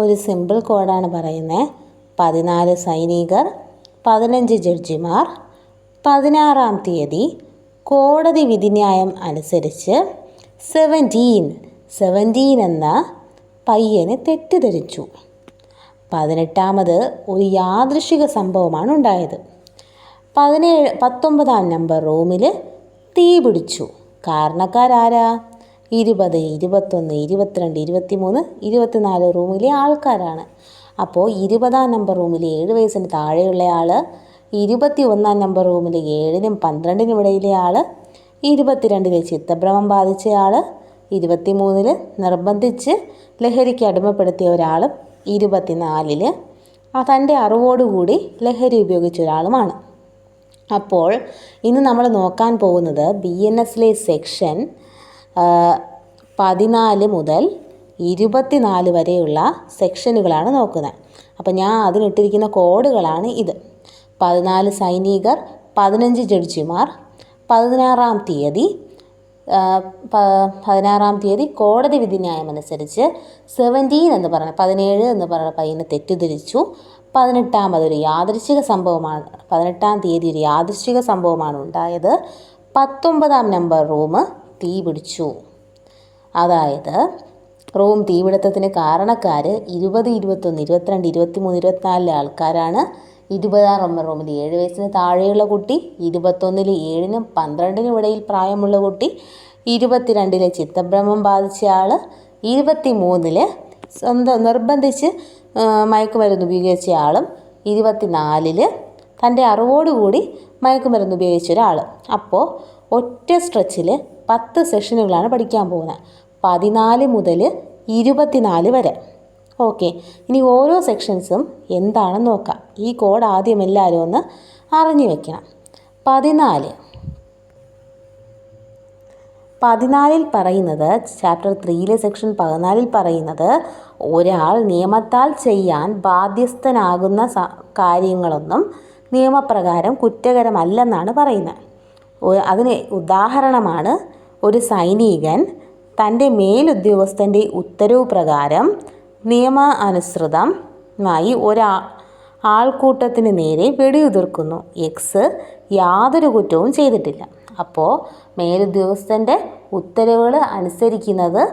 ഒരു സിമ്പിൾ കോഡാണ് പറയുന്നത്. 14 സൈനികർ, 15 ജഡ്ജിമാർ. 16-ാം തീയതി കോടതി വിധിന്യായം അനുസരിച്ച് 17 എന്ന പയ്യനെ തെറ്റിദ്ധരിച്ചു. 18-ാമത് ഒരു യാദൃശിക സംഭവമാണ് ഉണ്ടായത്. 19-ാം നമ്പർ റൂമിൽ തീ പിടിച്ചു. കാരണക്കാരാരാ? 20, 21, 22, 23, 24 റൂമിലെ ആൾക്കാരാണ്. അപ്പോൾ 20-ാം നമ്പർ റൂമിലെ 7 വയസ്സിന് താഴെയുള്ള ആൾ, 21-ാം നമ്പർ റൂമിലെ 7-നും 12-നും ഇടയിലെ ആൾ, 22-ലെ ചിത്തഭ്രമം ബാധിച്ച ആൾ, 23-ൽ നിർബന്ധിച്ച് ലഹരിക്ക് അടിമപ്പെടുത്തിയ ഒരാളും, 24-ൽ തൻ്റെ അറിവോടുകൂടി ലഹരി ഉപയോഗിച്ച ഒരാളുമാണ്. അപ്പോൾ ഇന്ന് നമ്മൾ നോക്കാൻ പോകുന്നത് BNSലെ സെക്ഷൻ 14 മുതൽ 24 വരെയുള്ള സെക്ഷനുകളാണ് നോക്കുന്നത്. അപ്പോൾ ഞാൻ അതിനിട്ടിരിക്കുന്ന കോഡുകളാണ് ഇത്. 14 സൈനികർ, 15 ജഡ്ജിമാർ. 16-ാം തീയതി കോടതി വിധിന്യായം അനുസരിച്ച് 17 എന്ന് പറഞ്ഞ 17 എന്ന് പറഞ്ഞ പയ്യനെ തെറ്റിദ്ധരിച്ചു. 18-ാം തീയതി ഒരു യാദൃശ്ചിക സംഭവമാണ് ഉണ്ടായത്. 19-ാം നമ്പർ റൂം തീ പിടിച്ചു. അതായത് റൂം തീപിടുത്തത്തിന് കാരണക്കാർ 20, 21, 22, 23, 24 ആൾക്കാരാണ്. 20-ാം നമ്പർ റൂമിൽ 7 വയസ്സിന് താഴെയുള്ള കുട്ടി, 21-ൽ 7-നും 12-നും ഇടയിൽ പ്രായമുള്ള കുട്ടി, 22-ലെ ചിത്തഭ്രമം ബാധിച്ച ആൾ, 23-ൽ നിർബന്ധിച്ച് മയക്കുമരുന്ന് ഉപയോഗിച്ച ആളും, 24-ൽ തൻ്റെ അറിവോടുകൂടി മയക്കുമരുന്ന് ഉപയോഗിച്ച ഒരാൾ. അപ്പോൾ ഒറ്റ സ്ട്രെച്ചിൽ 10 സെഷനുകളാണ് പഠിക്കാൻ പോകുന്നത്. 14 മുതൽ 24 വരെ. ഓക്കെ, ഇനി ഓരോ സെക്ഷൻസും എന്താണെന്ന് നോക്കാം. ഈ കോഡ് ആദ്യം എല്ലാവരും ഒന്ന് അറിഞ്ഞു വെക്കണം. 14-ൽ പറയുന്നത്, ചാപ്റ്റർ 3-ലെ സെക്ഷൻ 14-ൽ പറയുന്നത്, ഒരാൾ നിയമത്താൽ ചെയ്യാൻ ബാധ്യസ്ഥനാകുന്ന കാര്യങ്ങളൊന്നും നിയമപ്രകാരം കുറ്റകരമല്ലെന്നാണ് പറയുന്നത്. അതിന് ഉദാഹരണമാണ് ഒരു സൈനികൻ തൻ്റെ മേലുദ്യോഗസ്ഥൻ്റെ ഉത്തരവ് പ്രകാരം നിയമാനുസൃതമായി ആൾക്കൂട്ടത്തിന് നേരെ വെടിയുതിർക്കുന്നു. എക്സ് യാതൊരു കുറ്റവും ചെയ്തിട്ടില്ല. അപ്പോൾ മേലുദ്യോഗസ്ഥൻ്റെ ഉത്തരവുകൾ അനുസരിക്കുന്നത്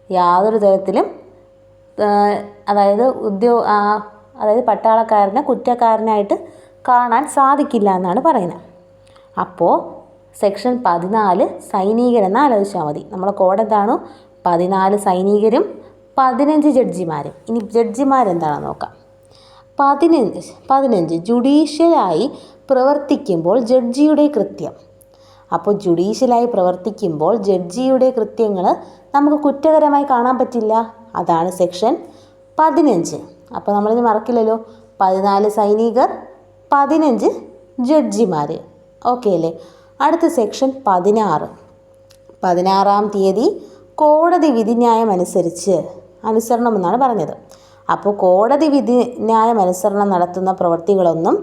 യാതൊരു തരത്തിലും അതായത് പട്ടാളക്കാരനെ കുറ്റക്കാരനായിട്ട് കാണാൻ സാധിക്കില്ല എന്നാണ് പറയുന്നത്. അപ്പോൾ സെക്ഷൻ 14 സൈനികരെന്ന് ആലോചിച്ചാൽ മതി. നമ്മളെ കോഡ് എന്താണ്? 14 സൈനികരും 15 ജഡ്ജിമാരും. ഇനി ജഡ്ജിമാരെന്താണെന്ന് നോക്കാം. 15 ജുഡീഷ്യലായി പ്രവർത്തിക്കുമ്പോൾ ജഡ്ജിയുടെ കൃത്യം. അപ്പോൾ ജുഡീഷ്യലായി പ്രവർത്തിക്കുമ്പോൾ ജഡ്ജിയുടെ കൃത്യങ്ങൾ നമുക്ക് കുറ്റകരമായി കാണാൻ പറ്റില്ല. അതാണ് സെക്ഷൻ 15. അപ്പോൾ നമ്മളിത് മറക്കില്ലല്ലോ. 14 സൈനികർ, 15 ജഡ്ജിമാർ. ഓക്കെ അല്ലേ? അടുത്ത സെക്ഷൻ 16-ാം തീയതി കോടതി വിധിന്യായം അനുസരണം എന്നാണ് പറഞ്ഞത്. അപ്പോൾ കോടതി വിധിന്യായം അനുസരണം നടത്തുന്ന പ്രവൃത്തികളൊന്നും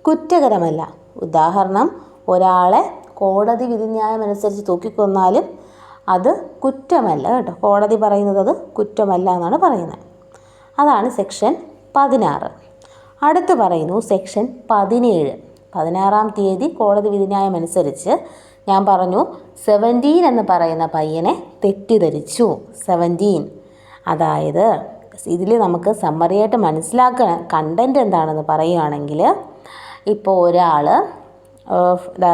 കുറ്റകരമല്ല. ഉദാഹരണം, ഒരാളെ കോടതി വിധിന്യായം അനുസരിച്ച് തൂക്കിക്കൊന്നാലും അത് കുറ്റമല്ല കേട്ടോ. കോടതി പറയുന്നത് അത് കുറ്റമല്ല എന്നാണ് പറയുന്നത്. അതാണ് സെക്ഷൻ 16. അടുത്ത് പറയുന്നു സെക്ഷൻ 17. 16-ാം തീയതി കോടതി വിധിന്യായം അനുസരിച്ച് ഞാൻ പറഞ്ഞു 17 എന്ന് പറയുന്ന പയ്യനെ തെറ്റിദ്ധരിച്ചു. 17, അതായത് ഇതിൽ നമുക്ക് സമ്മറിയായിട്ട് മനസ്സിലാക്കാൻ കണ്ടൻറ്റ് എന്താണെന്ന് പറയുകയാണെങ്കിൽ, ഇപ്പോൾ ഒരാൾ,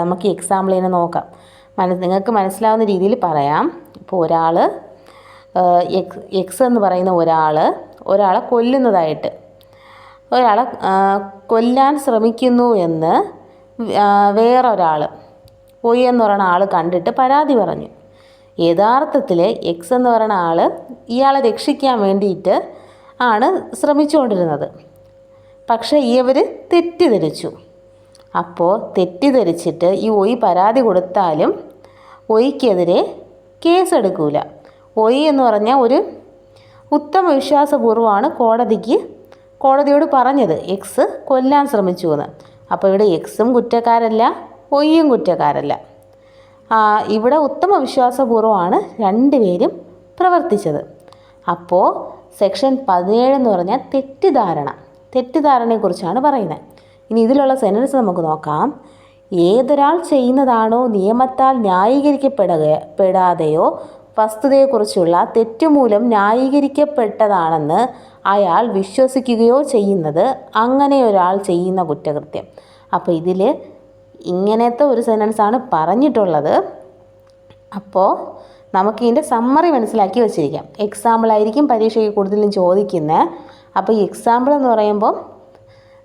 നമുക്ക് എക്സാമ്പിൾ തന്നെ നോക്കാം, നിങ്ങൾക്ക് മനസ്സിലാവുന്ന രീതിയിൽ പറയാം. ഇപ്പോൾ ഒരാൾ എക്സ് എന്ന് പറയുന്ന ഒരാളെ കൊല്ലുന്നതായിട്ട്, ഒരാളെ കൊല്ലാൻ ശ്രമിക്കുന്നു എന്ന് വേറൊരാൾ ഒയ് എന്ന് പറയുന്ന ആൾ കണ്ടിട്ട് പരാതി പറഞ്ഞു. യഥാർത്ഥത്തിൽ എക്സ് എന്ന് പറയുന്ന ആൾ ഇയാളെ രക്ഷിക്കാൻ വേണ്ടിയിട്ട് ആണ് ശ്രമിച്ചുകൊണ്ടിരുന്നത്. പക്ഷേ ഇവർ തെറ്റിദ്ധരിച്ചു. അപ്പോൾ തെറ്റിദ്ധരിച്ചിട്ട് ഈ ഒയ് പരാതി കൊടുത്താലും ഒയ്ക്കെതിരെ കേസെടുക്കില്ല. ഒയ് എന്ന് പറഞ്ഞാൽ ഒരു ഉത്തമ വിശ്വാസപൂർവ്വമാണ് കോടതിയോട് പറഞ്ഞത് എക്സ് കൊല്ലാൻ ശ്രമിച്ചു എന്ന്. അപ്പോൾ ഇവിടെ എക്സും കുറ്റക്കാരല്ല, ഒയ്യും കുറ്റക്കാരല്ല. ഇവിടെ ഉത്തമ വിശ്വാസപൂർവ്വമാണ് രണ്ടുപേരും പ്രവർത്തിച്ചത്. അപ്പോൾ സെക്ഷൻ 17 എന്ന് പറഞ്ഞാൽ തെറ്റിദ്ധാരണയെക്കുറിച്ചാണ് പറയുന്നത്. ഇനി ഇതിലുള്ള സെൻറ്റൻസ് നമുക്ക് നോക്കാം. ഏതൊരാൾ ചെയ്യുന്നതാണോ നിയമത്താൽ ന്യായീകരിക്കപ്പെടാതെയോ വസ്തുതയെക്കുറിച്ചുള്ള തെറ്റുമൂലം ന്യായീകരിക്കപ്പെട്ടതാണെന്ന് അയാൾ വിശ്വസിക്കുകയോ ചെയ്യുന്നത് അങ്ങനെ ഒരാൾ ചെയ്യുന്ന കുറ്റകൃത്യം. അപ്പോൾ ഇതിൽ ഇങ്ങനത്തെ ഒരു സെൻറ്റൻസാണ് പറഞ്ഞിട്ടുള്ളത്. അപ്പോൾ നമുക്കിതിൻ്റെ സമ്മറി മനസ്സിലാക്കി വെച്ചിരിക്കാം. എക്സാമ്പിളായിരിക്കും പരീക്ഷയ്ക്ക് കൂടുതലും ചോദിക്കുന്നത്. അപ്പോൾ ഈ എക്സാമ്പിൾ എന്ന് പറയുമ്പോൾ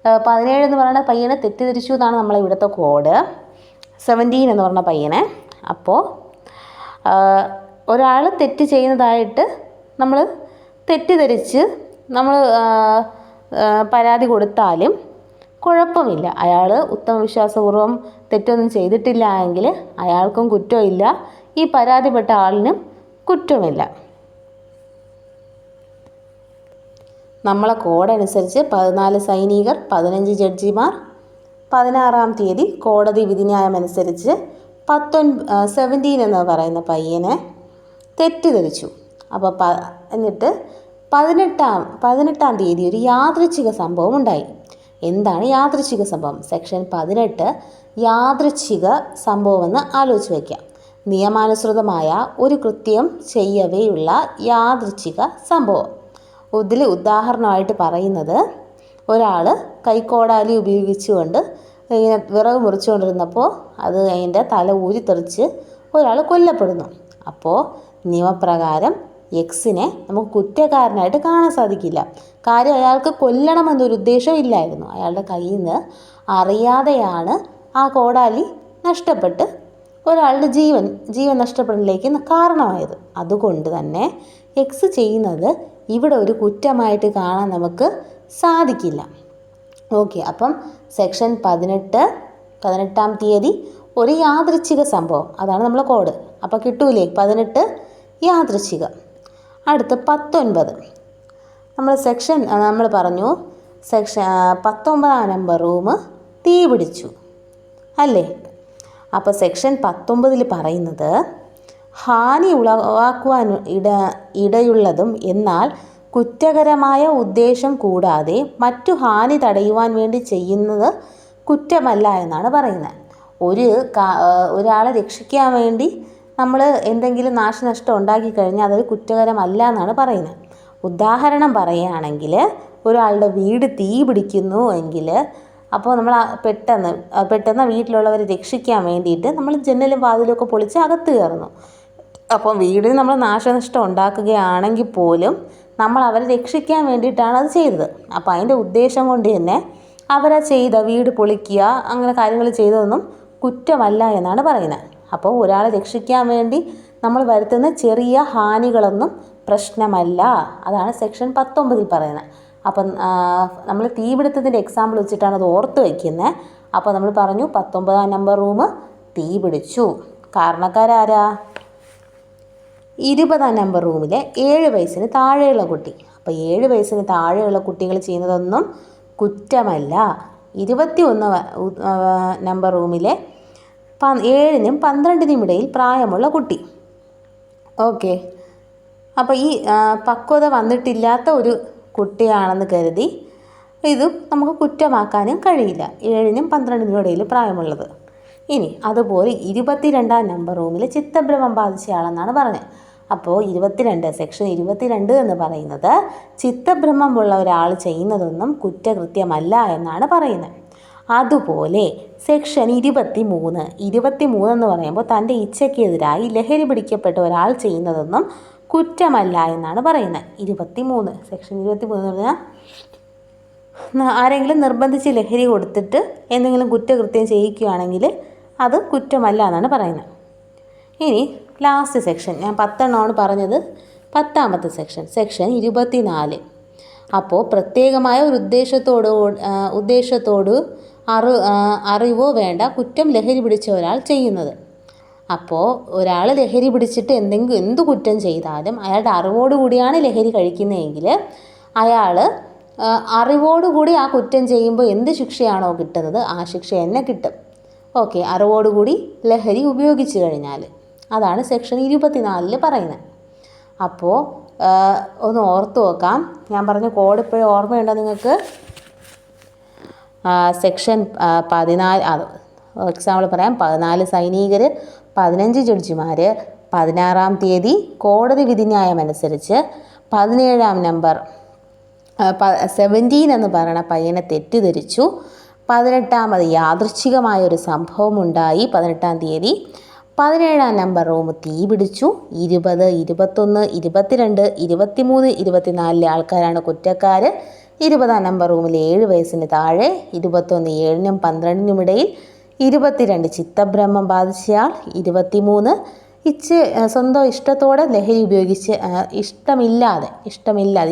17 എന്ന് പറയുന്ന പയ്യനെ തെറ്റിദ്ധരിച്ചു എന്നാണ് നമ്മളെ ഇവിടുത്തെ കോഡ്. 17 എന്ന് പറഞ്ഞ പയ്യനെ. അപ്പോൾ ഒരാൾ തെറ്റ് ചെയ്യുന്നതായിട്ട് നമ്മൾ തെറ്റിദ്ധരിച്ച് നമ്മൾ പരാതി കൊടുത്താലും കുഴപ്പമില്ല. അയാൾ ഉത്തമവിശ്വാസപൂർവ്വം തെറ്റൊന്നും ചെയ്തിട്ടില്ല എങ്കിൽ അയാൾക്കും കുറ്റമില്ല, ഈ പരാതിപ്പെട്ട ആളിനും കുറ്റമില്ല. നമ്മളെ കോഡനുസരിച്ച് 14 സൈനികർ, 15 ജഡ്ജിമാർ 16-ാം തീയതി കോടതി വിധിന്യായമനുസരിച്ച് 17 എന്ന് പറയുന്ന പയ്യനെ തെറ്റിദ്ധരിച്ചു. അപ്പോൾ എന്നിട്ട് 18-ാം തീയതി ഒരു യാദൃച്ഛിക സംഭവം ഉണ്ടായി. എന്താണ് യാദൃച്ഛിക സംഭവം? സെക്ഷൻ 18 യാദൃച്ഛിക സംഭവമെന്ന് ആലോചിച്ച് വയ്ക്കാം. നിയമാനുസൃതമായ ഒരു കൃത്യം ചെയ്യവെയുള്ള യാദൃച്ഛിക സംഭവം. ഇതിൽ ഉദാഹരണമായിട്ട് പറയുന്നത്, ഒരാൾ കൈക്കോടാലി ഉപയോഗിച്ചുകൊണ്ട് ഇങ്ങനെ വിറക് മുറിച്ചുകൊണ്ടിരുന്നപ്പോൾ അത് അതിൻ്റെ തല ഊരിത്തെറിച്ച് ഒരാൾ കൊല്ലപ്പെടുന്നു. അപ്പോൾ നിയമപ്രകാരം എക്സിനെ നമുക്ക് കുറ്റക്കാരനായിട്ട് കാണാൻ സാധിക്കില്ല. കാര്യം അയാൾക്ക് കൊല്ലണമെന്നൊരു ഉദ്ദേശം ഇല്ലായിരുന്നു. അയാളുടെ കയ്യിൽ നിന്ന് അറിയാതെയാണ് ആ കോടാലി നഷ്ടപ്പെട്ട് ഒരാളുടെ ജീവൻ നഷ്ടപ്പെടലിലേക്ക് കാരണമായത്. അതുകൊണ്ട് തന്നെ എക്സ് ചെയ്യുന്നത് ഇവിടെ ഒരു കുറ്റമായിട്ട് കാണാൻ നമുക്ക് സാധിക്കില്ല. ഓക്കെ, അപ്പം സെക്ഷൻ 18-ാം തീയതി ഒരു യാദൃച്ഛിക സംഭവം, അതാണ് നമ്മളെ കോഡ്. അപ്പോൾ കിട്ടൂലേ 18 യാദൃച്ഛിക. അടുത്ത് 19 നമ്മൾ പറഞ്ഞു സെക്ഷൻ 19-ാം നമ്പർ റൂം തീ പിടിച്ചു അല്ലേ? അപ്പോൾ സെക്ഷൻ 19 പറയുന്നത്, ഹാനി ഉളവാക്കുവാൻ ഇടയുള്ളതും എന്നാൽ കുറ്റകരമായ ഉദ്ദേശം കൂടാതെ മറ്റു ഹാനി തടയുവാൻ വേണ്ടി ചെയ്യുന്നത് കുറ്റമല്ല എന്നാണ് പറയുന്നത്. ഒരാളെ രക്ഷിക്കാൻ വേണ്ടി നമ്മൾ എന്തെങ്കിലും നാശനഷ്ടം ഉണ്ടാക്കി കഴിഞ്ഞാൽ അതൊരു കുറ്റകരമല്ല എന്നാണ് പറയുന്നത്. ഉദാഹരണം പറയുകയാണെങ്കിൽ, ഒരാളുടെ വീട് തീ പിടിക്കുന്നു എങ്കിൽ അപ്പോൾ നമ്മൾ പെട്ടെന്ന് വീട്ടിലുള്ളവരെ രക്ഷിക്കാൻ വേണ്ടിയിട്ട് നമ്മൾ ജനലും വാതിലൊക്കെ പൊളിച്ച് അകത്ത് കയറുന്നു. അപ്പോൾ വീടിന് നമ്മൾ നാശനഷ്ടം ഉണ്ടാക്കുകയാണെങ്കിൽ പോലും നമ്മൾ അവരെ രക്ഷിക്കാൻ വേണ്ടിയിട്ടാണ് അത് ചെയ്തത്. അപ്പോൾ അതിൻ്റെ ഉദ്ദേശം കൊണ്ട് തന്നെ അവരെ വീട് പൊളിക്കുക അങ്ങനെ കാര്യങ്ങൾ ചെയ്തതൊന്നും കുറ്റമല്ല എന്നാണ് പറയുന്നത്. അപ്പോൾ ഒരാളെ രക്ഷിക്കാൻ വേണ്ടി നമ്മൾ വരുത്തുന്ന ചെറിയ ഹാനികളൊന്നും പ്രശ്നമല്ല. അതാണ് സെക്ഷൻ 19 പറയുന്നത്. അപ്പം നമ്മൾ തീപിടുത്തത്തിൻ്റെ എക്സാമ്പിൾ വെച്ചിട്ടാണ് അത് ഓർത്ത് വയ്ക്കുന്നത്. അപ്പോൾ നമ്മൾ പറഞ്ഞു 19-ാം നമ്പർ റൂം തീ പിടിച്ചു. കാരണക്കാരാരാ? 20-ാം നമ്പർ റൂമിലെ 7 വയസ്സിന് താഴെയുള്ള കുട്ടി. അപ്പോൾ 7 വയസ്സിന് താഴെയുള്ള കുട്ടികൾ ചെയ്യുന്നതൊന്നും കുറ്റമല്ല. 21 നമ്പർ റൂമിലെ 7-നും 12-നും ഇടയിൽ പ്രായമുള്ള കുട്ടി. ഓക്കെ, അപ്പോൾ ഈ പക്വത വന്നിട്ടില്ലാത്ത ഒരു കുട്ടിയാണെന്ന് കരുതി ഇത് നമുക്ക് കുറ്റമാക്കാനും കഴിയില്ല, 7-നും 12-നും ഇടയിൽ പ്രായമുള്ളത്. ഇനി അതുപോലെ 22-ാം നമ്പർ റൂമിൽ ചിത്തഭ്രമം ബാധിച്ചയാളെന്നാണ് പറഞ്ഞത്. അപ്പോൾ 22 സെക്ഷൻ 22 എന്ന് പറയുന്നത് ചിത്തഭ്രമമുള്ള ഒരാൾ ചെയ്യുന്നതൊന്നും കുറ്റകൃത്യമല്ല എന്നാണ് പറയുന്നത്. അതുപോലെ സെക്ഷൻ 23 എന്ന് പറയുമ്പോൾ തൻ്റെ ഇച്ഛയ്ക്കെതിരായി ലഹരി പിടിക്കപ്പെട്ട ഒരാൾ ചെയ്യുന്നതൊന്നും കുറ്റമല്ല എന്നാണ് പറയുന്നത്. 23 സെക്ഷൻ 23 എന്ന് പറഞ്ഞാൽ ആരെങ്കിലും നിർബന്ധിച്ച് ലഹരി കൊടുത്തിട്ട് എന്തെങ്കിലും കുറ്റകൃത്യം ചെയ്യിക്കുകയാണെങ്കിൽ അത് കുറ്റമല്ല എന്നാണ് പറയുന്നത്. ഇനി ലാസ്റ്റ് സെക്ഷൻ, ഞാൻ 10 പറഞ്ഞത്, 10ാമത്തെ സെക്ഷൻ 24. അപ്പോൾ പ്രത്യേകമായ ഒരു ഉദ്ദേശത്തോട് അറിവോ വേണ്ട കുറ്റം ലഹരി പിടിച്ച ഒരാൾ ചെയ്യുന്നത്. അപ്പോൾ ഒരാൾ ലഹരി പിടിച്ചിട്ട് എന്ത് കുറ്റം ചെയ്താലും അയാളുടെ അറിവോടുകൂടിയാണ് ലഹരി കഴിക്കുന്നതെങ്കിൽ അയാൾ അറിവോടുകൂടി ആ കുറ്റം ചെയ്യുമ്പോൾ എന്ത് ശിക്ഷയാണോ കിട്ടുന്നത് ആ ശിക്ഷ തന്നെ കിട്ടും. ഓക്കെ, അറിവോടുകൂടി ലഹരി ഉപയോഗിച്ച് കഴിഞ്ഞാൽ, അതാണ് സെക്ഷൻ 24 പറയുന്നത്. അപ്പോൾ ഒന്ന് ഓർത്ത് നോക്കാം. ഞാൻ പറഞ്ഞ കോഡ് ഇപ്പോഴും ഓർമ്മയുണ്ടോ നിങ്ങൾക്ക്? സെക്ഷൻ 14, എക്സാമ്പിൾ പറയാം. 14 സൈനികർ, 15 ജഡ്ജിമാർ, 16-ാം തീയതി കോടതി വിധിന്യായം അനുസരിച്ച് 17-ാം നമ്പർ 17 എന്ന് പറയുന്ന പയ്യനെ തെറ്റിദ്ധരിച്ചു. 18-ാമത് യാദൃച്ഛികമായൊരു സംഭവം ഉണ്ടായി 18-ാം തീയതി. 17-ാം നമ്പർ റൂം തീ പിടിച്ചു. 20, 21, 22, 23, 24 ആൾക്കാരാണ് കുറ്റക്കാർ. 20-ാം നമ്പർ റൂമിൽ 7 വയസ്സിന് താഴെ, 21 7-നും 12-നും ഇടയിൽ, 22 ചിത്തഭ്രമം ബാധിച്ചയാൾ, 23 സ്വന്തം ഇഷ്ടത്തോടെ ലഹരി ഉപയോഗിച്ച് ഇഷ്ടമില്ലാതെ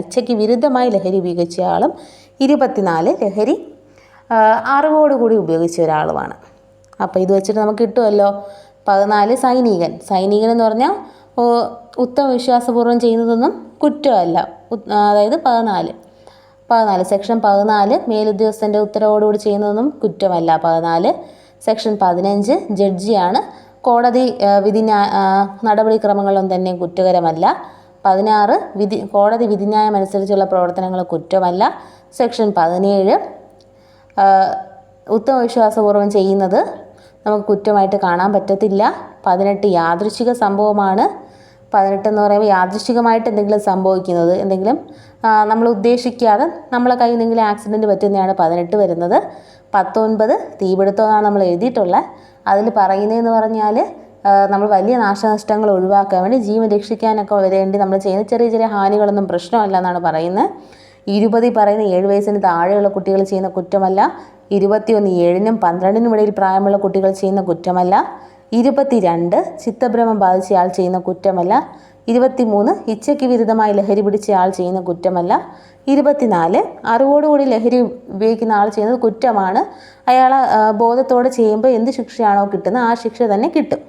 ഇച്ഛയ്ക്ക് വിരുദ്ധമായി ലഹരി ഉപയോഗിച്ച ആളും, 24 ലഹരി അറിവോടുകൂടി ഉപയോഗിച്ച ഒരാളുമാണ്. അപ്പോൾ ഇത് വെച്ചിട്ട് നമുക്ക് കിട്ടുമല്ലോ. 14 സൈനികൻ എന്ന് പറഞ്ഞാൽ ഉത്തമ വിശ്വാസപൂർവ്വം ചെയ്യുന്നതൊന്നും കുറ്റമല്ല. അതായത് 14 സെക്ഷൻ 14 മേലുദ്യോഗസ്ഥൻ്റെ ഉത്തരവോടുകൂടി ചെയ്യുന്നതൊന്നും കുറ്റമല്ല. 14 സെക്ഷൻ 15 ജഡ്ജിയാണ്. കോടതി നടപടിക്രമങ്ങളൊന്നും തന്നെ കുറ്റകരമല്ല. 16 കോടതി വിധിന്യായം അനുസരിച്ചുള്ള പ്രവർത്തനങ്ങൾ കുറ്റമല്ല. സെക്ഷൻ 17 ഉത്തമ വിശ്വാസപൂർവ്വം ചെയ്യുന്നത് നമുക്ക് കുറ്റമായിട്ട് കാണാൻ പറ്റത്തില്ല. 18 യാദൃച്ഛിക സംഭവമാണ്. 18 എന്ന് പറയുമ്പോൾ യാദൃച്ഛികമായിട്ട് എന്തെങ്കിലും സംഭവിക്കുന്നത്, എന്തെങ്കിലും നമ്മൾ ഉദ്ദേശിക്കാതെ നമ്മളെ കയ്യിൽ എന്തെങ്കിലും ആക്സിഡൻറ്റ് പറ്റുന്നതാണ് 18 വരുന്നത്. 19 തീപിടുത്തമെന്നാണ് നമ്മൾ എഴുതിയിട്ടുള്ളത്. അതിൽ പറയുന്നതെന്ന് പറഞ്ഞാൽ നമ്മൾ വലിയ നാശനഷ്ടങ്ങൾ ഒഴിവാക്കാൻ വേണ്ടി, ജീവൻ രക്ഷിക്കാനൊക്കെ വേണ്ടി നമ്മൾ ചെയ്യുന്ന ചെറിയ ചെറിയ ഹാനികളൊന്നും പ്രശ്നമല്ല എന്നാണ് പറയുന്നത്. 20 പറയുന്ന 7 വയസ്സിന് താഴെയുള്ള കുട്ടികൾ ചെയ്യുന്ന കുറ്റമല്ല. 21 7-നും 12-നും ഇടയിൽ പ്രായമുള്ള കുട്ടികൾ ചെയ്യുന്ന കുറ്റമല്ല. 22 ചിത്തഭ്രമം ബാധിച്ച ആൾ ചെയ്യുന്ന കുറ്റമല്ല. 23 ഇച്ഛയ്ക്ക് വിരുദ്ധമായി ലഹരി പിടിച്ച ആൾ ചെയ്യുന്ന കുറ്റമല്ല. 24 അറിവോടുകൂടി ലഹരി ഉപയോഗിക്കുന്ന ആൾ ചെയ്യുന്നത് കുറ്റമാണ്. അയാൾ ബോധത്തോടെ ചെയ്യുമ്പോൾ എന്ത് ശിക്ഷയാണോ കിട്ടുന്നത് ആ ശിക്ഷ തന്നെ കിട്ടും.